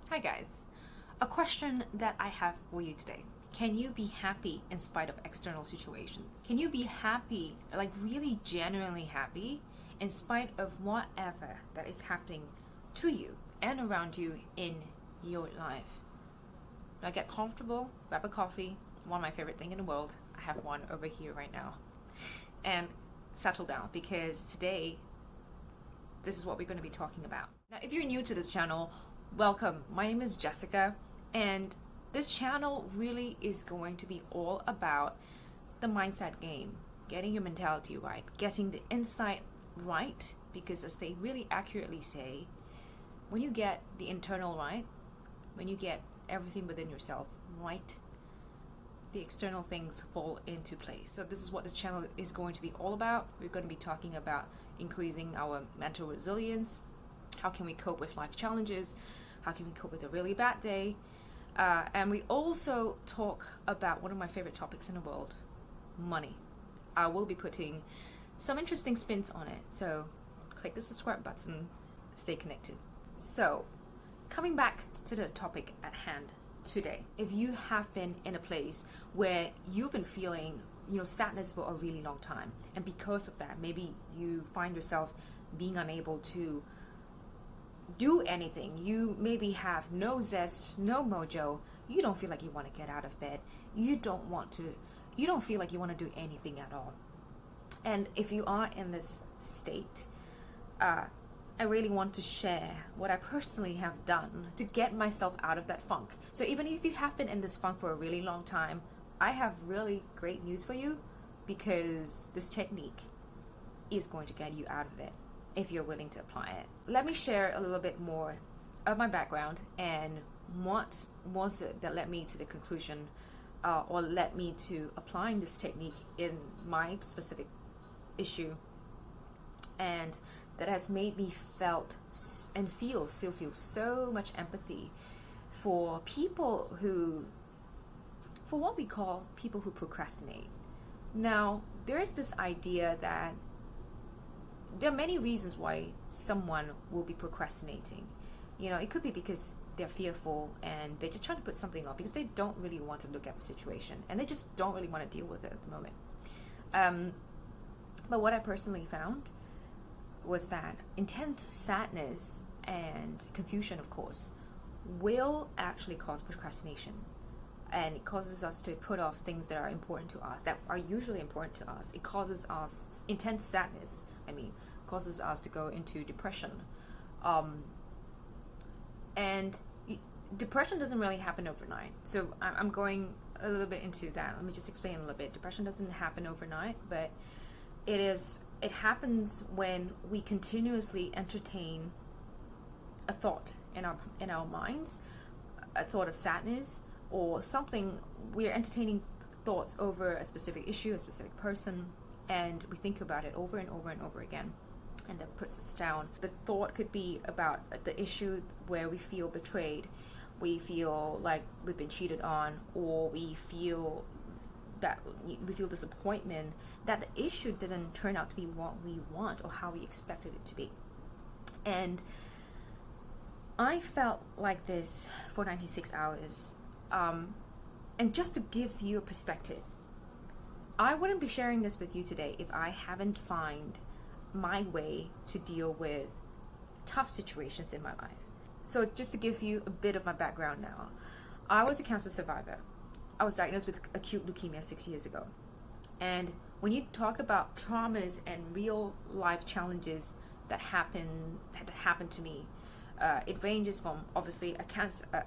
Hi guys. A question that I have for you today. Can you be happy in spite of external situations? Can you be happy, like really genuinely happy, in spite of whatever that is happening to you and around you in your life? Now get comfortable, grab a coffee, one of my favorite things in the world. I have one over here right now. And settle down because today this is what we're going to be talking about. Now, if you're new to this channel, welcome. My name is Jessica, and this channel really is going to be all about the mindset game, getting your mentality right, getting the insight right, because as they really accurately say, when you get the internal right, when you get everything within yourself right, the external things fall into place. So this is what this channel is going to be all about. We're going to be talking about increasing our mental resilience. How can we cope with life challenges? How can we cope with a really bad day? And we also talk about one of my favorite topics in the world, money. I will be putting some interesting spins on it. So click the subscribe button, stay connected. So coming back to the topic at hand today, if you have been in a place where you've been feeling sadness for a really long time, and because of that maybe you find yourself being unable to do anything, you maybe have no zest, no mojo, you don't feel like you want to get out of bed, you don't feel like you want to do anything at all. And if you are in this state, I really want to share what I personally have done to get myself out of that funk. So even if you have been in this funk for a really long time, I have really great news for you, because this technique is going to get you out of it if you're willing to apply it. Let me share a little bit more of my background and what was it that led me to the conclusion or led me to applying this technique in my specific issue, and that has made me still feel so much empathy for people for what we call people who procrastinate. Now, there is this idea that there are many reasons why someone will be procrastinating. It could be because they're fearful and they're just trying to put something off because they don't really want to look at the situation and they just don't really want to deal with it at the moment. But what I personally found was that intense sadness and confusion, of course, will actually cause procrastination. And it causes us to put off things that are important to us, that are usually important to us. It causes us intense sadness, causes us to go into depression. And depression doesn't really happen overnight. So I'm going a little bit into that. Let me just explain a little bit. Depression doesn't happen overnight, but it happens when we continuously entertain a thought in our minds, a thought of sadness or something. We're entertaining thoughts over a specific issue, a specific person, and we think about it over and over and over again, and that puts us down. The thought could be about the issue where we feel betrayed, we feel like we've been cheated on, or we feel disappointment that the issue didn't turn out to be what we want or how we expected it to be. And I felt like this for 96 hours. And just to give you a perspective, I wouldn't be sharing this with you today if I haven't found my way to deal with tough situations in my life. So just to give you a bit of my background now, I was a cancer survivor. I was diagnosed with acute leukemia 6 years ago. And when you talk about traumas and real life challenges that happened to me, it ranges from obviously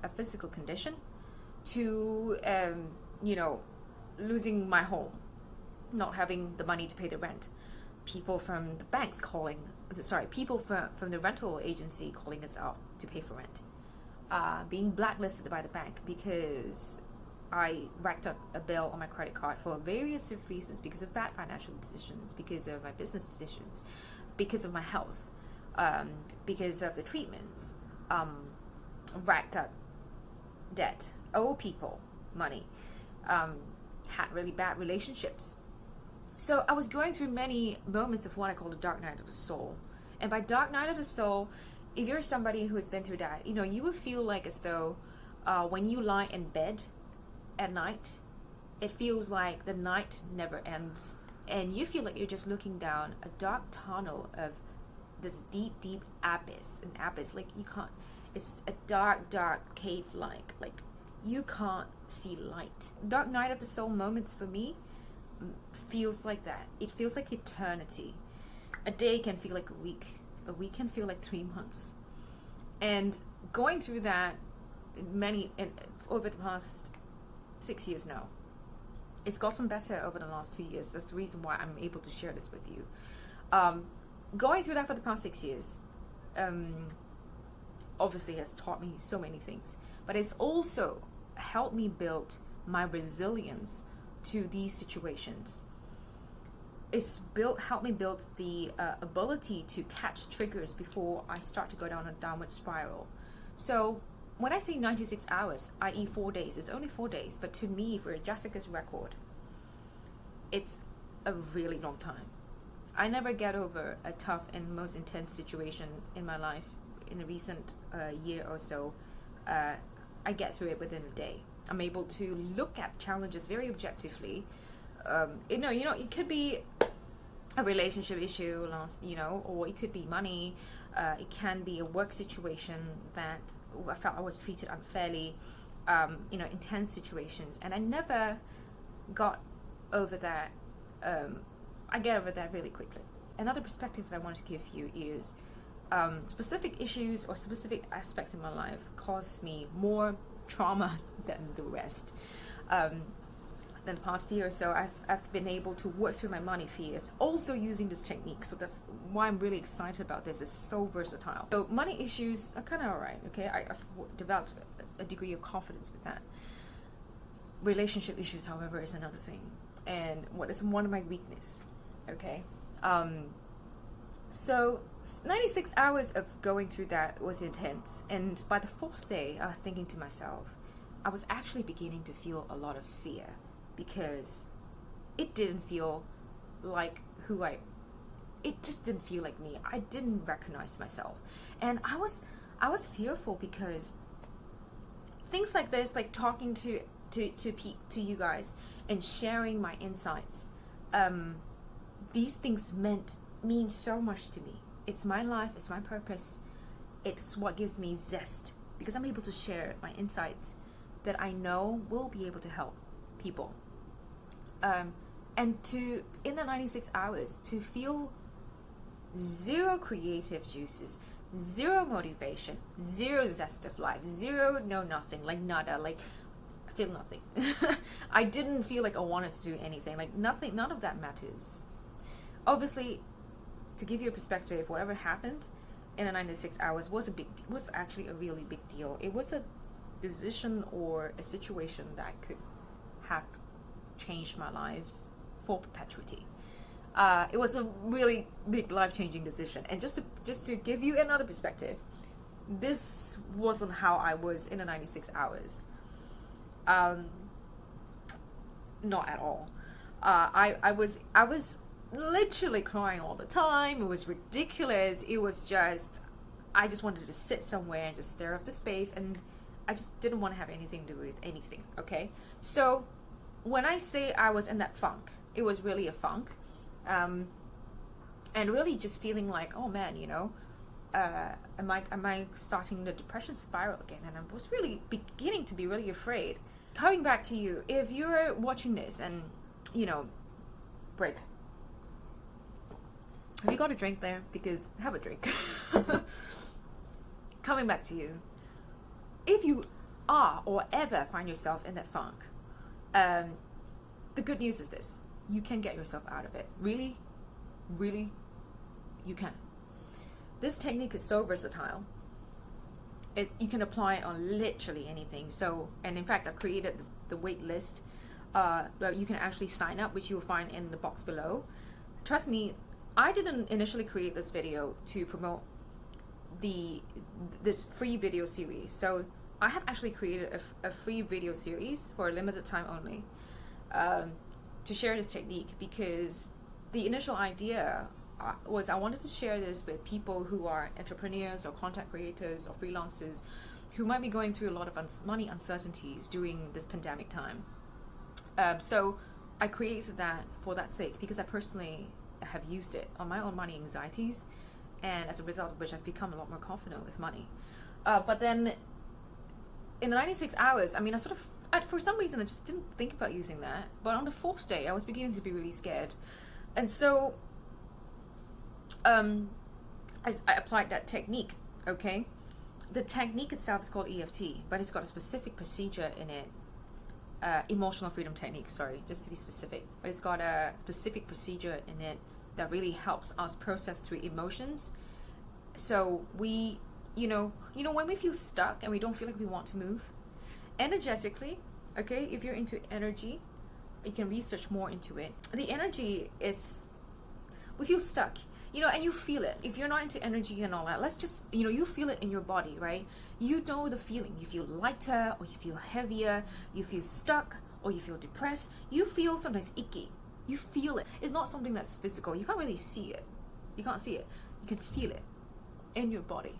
a physical condition to losing my home, not having the money to pay the rent, people from the banks people from the rental agency calling us out to pay for rent, being blacklisted by the bank because I racked up a bill on my credit card for various reasons, because of bad financial decisions, because of my business decisions, because of my health, because of the treatments, racked up debt, owe people money, had really bad relationships. So I was going through many moments of what I call the dark night of the soul. And by dark night of the soul, if you're somebody who has been through that, you know, you will feel like as though when you lie in bed at night, it feels like the night never ends, and you feel like you're just looking down a dark tunnel of this deep abyss, an abyss, like you can't, it's a dark cave, like you can't see light. Dark night of the soul moments for me feels like that. It feels like eternity. A day can feel like a week can feel like 3 months. And going through that over the past 6 years now, it's gotten better over the last 2 years. That's the reason why I'm able to share this with you. Going through that for the past 6 years obviously has taught me so many things, but it's also helped me build my resilience to these situations. It's helped me build the ability to catch triggers before I start to go down a downward spiral. So when I say 96 hours, i.e. 4 days, it's only 4 days, but to me, for Jessica's record, it's a really long time. I never get over a tough and most intense situation in my life in a recent year or so. I get through it within a day. I'm able to look at challenges very objectively. It could be a relationship issue, or it could be money. It can be a work situation that I felt I was treated unfairly. Intense situations, and I never got over that. I get over that really quickly. Another perspective that I wanted to give you is specific issues or specific aspects in my life caused me more trauma than the rest. In the past year or so, I've been able to work through my money fears, also using this technique. So that's why I'm really excited about this. It's so versatile. So money issues are kind of alright, okay? I've developed a degree of confidence with that. Relationship issues, however, is another thing, and what is one of my weakness, okay? So 96 hours of going through that was intense, and by the 4th day, I was thinking to myself, I was actually beginning to feel a lot of fear, because it didn't feel like it just didn't feel like me. I didn't recognize myself, and I was fearful, because things like this, like talking to you guys and sharing my insights, these things mean so much to me. It's my life, it's my purpose, it's what gives me zest, because I'm able to share my insights that I know will be able to help people. And in the 96 hours, to feel zero creative juices, zero motivation, zero zest of life, nothing, like nada, like I feel nothing. I didn't feel like I wanted to do anything, like nothing, none of that matters. Obviously, to give you a perspective, whatever happened in the 96 hours was actually a really big deal. It was a decision or a situation that could have changed my life for perpetuity. It was a really big life-changing decision. And just to give you another perspective, this wasn't how I was in the 96 hours. Not at all. I was literally crying all the time. It was ridiculous. It was just, I just wanted to sit somewhere and just stare off the space, and I just didn't want to have anything to do with anything, okay? So when I say I was in that funk, it was really a funk, and really just feeling like, oh man, am I starting the depression spiral again? And I was really beginning to be really afraid. Coming back to you, if you're watching this and, break. Have you got a drink there? Because have a drink. Coming back to you, if you are or ever find yourself in that funk, the good news is this: you can get yourself out of it. Really, you can. This technique is so versatile. You can apply it on literally anything. So, and in fact, I've created the wait list where you can actually sign up, which you'll find in the box below. Trust me, I didn't initially create this video to promote this free video series. So I have actually created a free video series for a limited time only to share this technique, because the initial idea was I wanted to share this with people who are entrepreneurs or content creators or freelancers who might be going through a lot of money uncertainties during this pandemic time. So I created that for that sake, because I personally have used it on my own money anxieties, and as a result of which I've become a lot more confident with money. But then in the 96 hours, I mean, for some reason I just didn't think about using that. But on the fourth day, I was beginning to be really scared. And so I applied that technique, okay? The technique itself is called EFT, but it's got a specific procedure in it. Emotional freedom technique, sorry, just to be specific. But it's got a specific procedure in it that really helps us process through emotions. So we, when we feel stuck and we don't feel like we want to move, energetically, okay, if you're into energy, you can research more into it. The energy is, we feel stuck, and you feel it. If you're not into energy and all that, let's just, you feel it in your body, right? You know the feeling. You feel lighter, or you feel heavier, you feel stuck, or you feel depressed. You feel sometimes icky. You feel it. It's not something that's physical. You can't really see it. You can't see it. You can feel it in your body,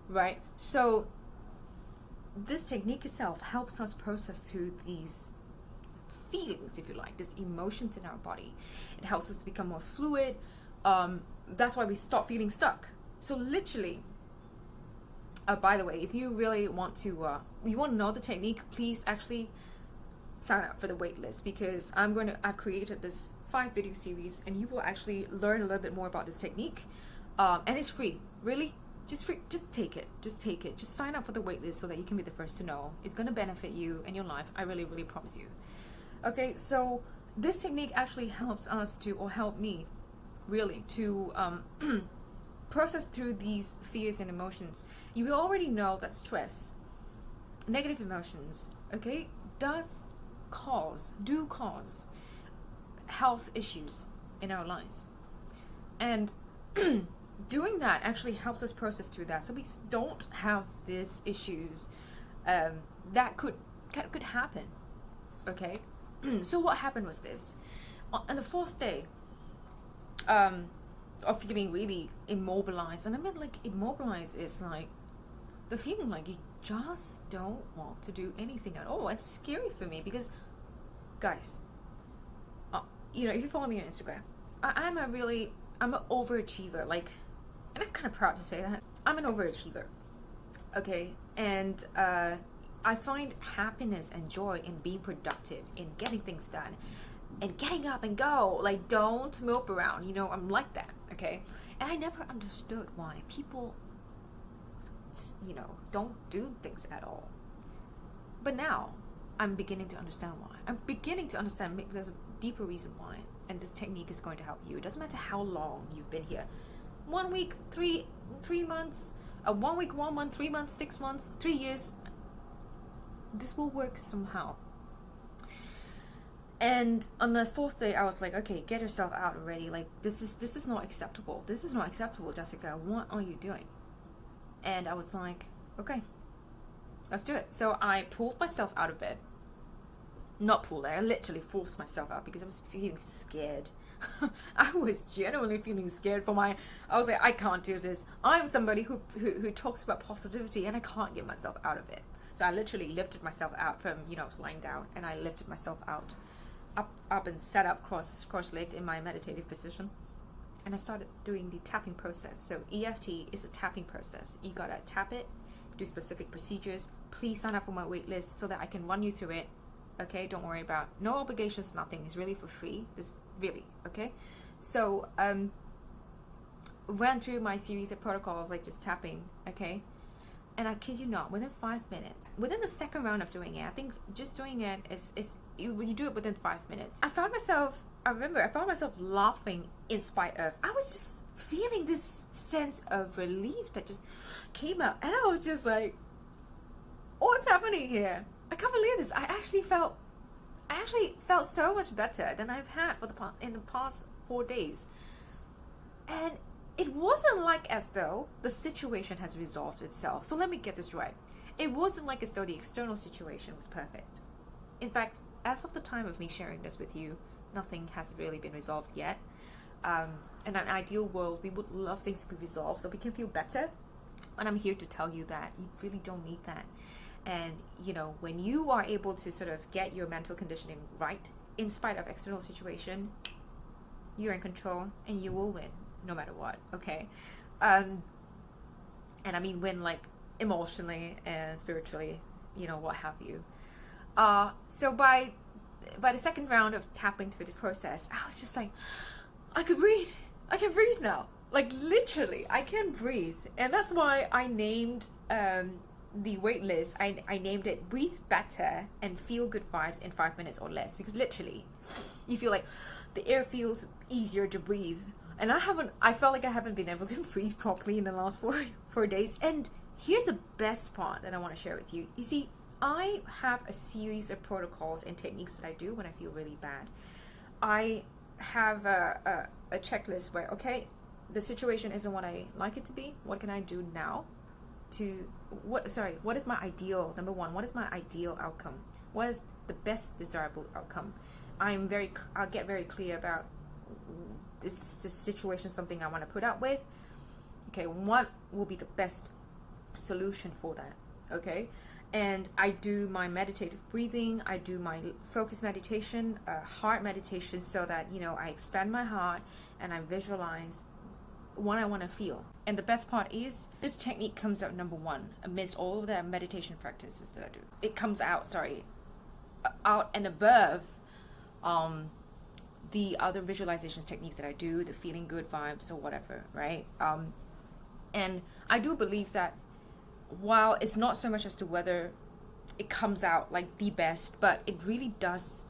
right? So this technique itself helps us process through these feelings, if you like, these emotions in our body. It helps us to become more fluid. That's why we stop feeling stuck. So literally, by the way, if you really want to, you want to know the technique, please actually sign up for the waitlist, because I've created this 5-video series, and you will actually learn a little bit more about this technique. And it's free, really. Just take it. Just sign up for the waitlist so that you can be the first to know. It's going to benefit you and your life. I really, really promise you. Okay, so this technique actually helps us to, or help me, really, to process through these fears and emotions. You will already know that stress, negative emotions, okay, do cause health issues in our lives. And doing that actually helps us process through that, so we don't have these issues that could happen, okay? So what happened was this. On the fourth day of feeling really immobilized, and I mean, like, immobilized is like the feeling like you just don't want to do anything at all. It's scary for me because, guys, if you follow me on Instagram, I'm an overachiever, like, and I'm kind of proud to say that. I'm an overachiever, okay? And I find happiness and joy in being productive, in getting things done, and getting up and go. Like, don't mope around, I'm like that, okay? And I never understood why people, don't do things at all. But now, I'm beginning to understand why. I'm beginning to understand, maybe there's a deeper reason why, and this technique is going to help you. It doesn't matter how long you've been here. 1 week, 3 months, 1 week, 1 month, 3 months, 6 months, 3 years. This will work somehow. And on the fourth day, I was like, okay, get yourself out already. Like, this is not acceptable. This is not acceptable, Jessica. What are you doing? And I was like, okay, let's do it. So I pulled myself out of bed. Not pulled, I literally forced myself out because I was feeling scared. I was genuinely feeling scared I was like, I can't do this. I'm somebody who talks about positivity, and I can't get myself out of it. So I literally lifted myself out from, I was lying down, and I lifted myself out, up and sat up cross-legged in my meditative position. And I started doing the tapping process. So EFT is a tapping process. You gotta tap it, do specific procedures. Please sign up for my waitlist so that I can run you through it. Okay, don't worry about no obligations, nothing. It's really for free. It's really okay. So ran through my series of protocols, like just tapping, okay? And I kid you not, within 5 minutes, within the second round of doing it, I think just doing it is you do it within 5 minutes. I found myself laughing in spite of, I was just feeling this sense of relief that just came up, and I was just like, what's happening here? I can't believe this. I actually felt so much better than I've had in the past 4 days. And it wasn't like as though the situation has resolved itself. So let me get this right. It wasn't like as though the external situation was perfect. In fact, as of the time of me sharing this with you, nothing has really been resolved yet. In an ideal world, we would love things to be resolved so we can feel better. And I'm here to tell you that you really don't need that. And when you are able to sort of get your mental conditioning right in spite of external situation, you're in control and you will win no matter what. Okay. And I mean win like emotionally and spiritually, what have you. So by the second round of tapping through the process, I was just like, I can breathe now. Like literally I can breathe. And that's why I named the Weightless, I named it Breathe Better and Feel Good Vibes in 5 minutes or less, because literally you feel like the air feels easier to breathe. And I felt like I haven't been able to breathe properly in the last four days. And here's the best part that I want to share with you. You see, I have a series of protocols and techniques that I do when I feel really bad. I have a checklist where, okay, the situation isn't what I like it to be. What can I do now what is my ideal, number one, what is my ideal outcome? What is the best desirable outcome? I'll get very clear about this situation, something I want to put up with. Okay, what will be the best solution for that? Okay, and I do my meditative breathing, I do my focus meditation, heart meditation, so that I expand my heart and I visualize what I want to feel. And the best part is this technique comes out number one amidst all of the meditation practices that I do. It comes out out and above the other visualizations techniques that I do, the feeling good vibes or whatever, right? And I do believe that while it's not so much as to whether it comes out like the best, but it really does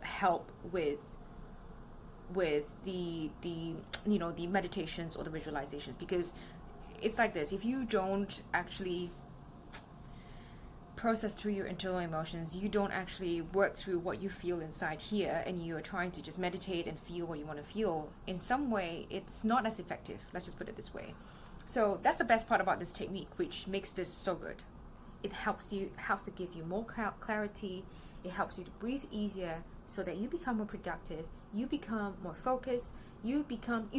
help with the meditations or the visualizations, because it's like this: if you don't actually process through your internal emotions, you don't actually work through what you feel inside here, and you're trying to just meditate and feel what you want to feel, in some way it's not as effective. Let's just put it this way. So that's the best part about this technique, which makes this so good. It helps to give you more clarity. It helps you to breathe easier, so that you become more productive, you become more focused, you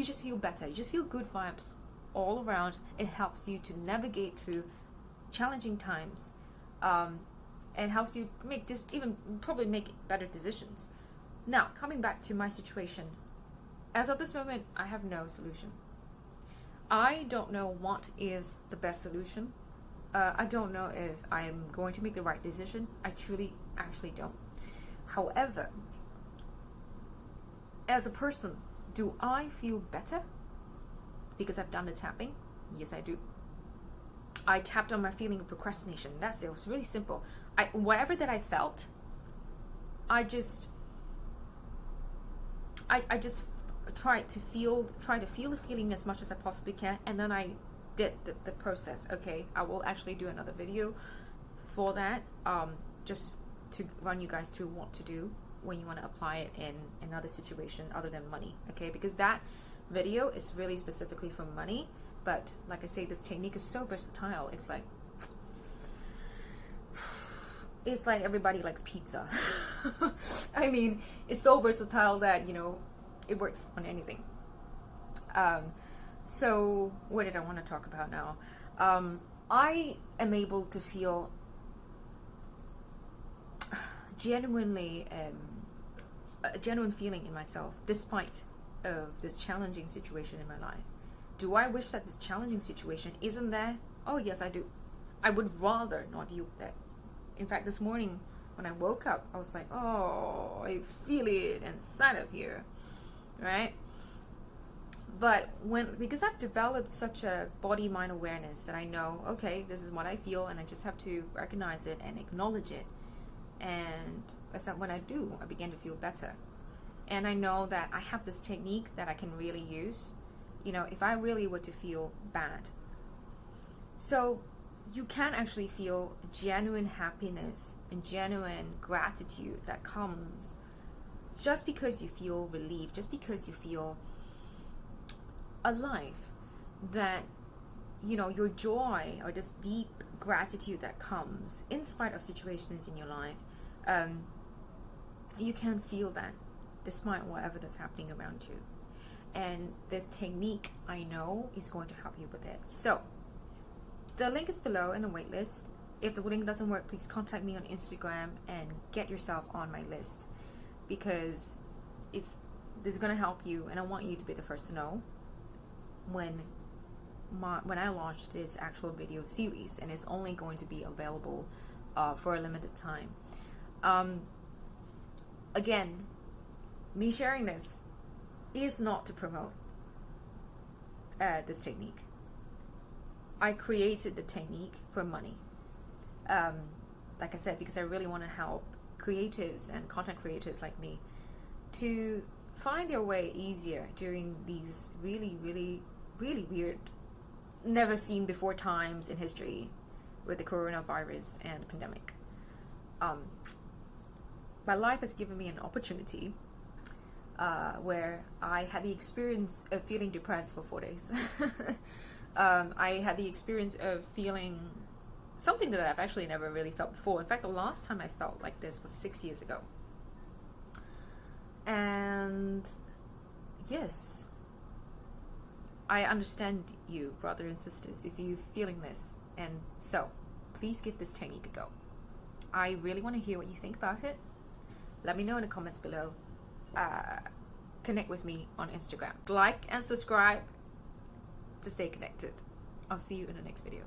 just feel better, you just feel good vibes all around. It helps you to navigate through challenging times, and helps you probably make better decisions. Now, coming back to my situation, as of this moment, I have no solution. I don't know what is the best solution. I don't know if I'm going to make the right decision. I truly actually don't. However, as a person, do I feel better because I've done the tapping? Yes, I do. I tapped on my feeling of procrastination. That's it. It was really simple. Whatever that I felt, I just tried to feel the feeling as much as I possibly can, and then I did the process. Okay, I will actually do another video for that, just to run you guys through what to do when you want to apply it in another situation other than money. Okay, because that video is really specifically for money, but like I say, this technique is so versatile. It's like everybody likes pizza. I mean, it's so versatile that it works on anything. So what did I want to talk about now? I am able to feel a genuine feeling in myself despite of this challenging situation in my life. Do I wish that this challenging situation isn't there? Oh yes, I do. I would rather not deal with that. In fact, this morning when I woke up, I was like, oh, I feel it inside of here, right? But because I've developed such a body-mind awareness that I know, okay, this is what I feel, and I just have to recognize it and acknowledge it. And when I do, I begin to feel better. And I know that I have this technique that I can really use, if I really were to feel bad. So you can actually feel genuine happiness and genuine gratitude that comes just because you feel relieved, just because you feel alive, that your joy or this deep gratitude that comes in spite of situations in your life, you can feel that despite whatever that's happening around you. and the technique I know is going to help you with it. So the link is below in the waitlist. If the link doesn't work, please contact me on Instagram and get yourself on my list, because if this is going to help you, and I want you to be the first to know when I launch this actual video series, and it's only going to be available for a limited time. Again, me sharing this is not to promote this technique. I created the technique for money. Like I said, because I really want to help creatives and content creators like me to find their way easier during these really, really, really weird, never seen before times in history with the coronavirus and the pandemic. My life has given me an opportunity where I had the experience of feeling depressed for 4 days. I had the experience of feeling something that I've actually never really felt before. In fact, the last time I felt like this was 6 years ago. And yes, I understand you, brothers and sisters, if you're feeling this. And so, please give this technique a go. I really want to hear what you think about it. Let me know in the comments below. Connect with me on Instagram. Like and subscribe to stay connected. I'll see you in the next video.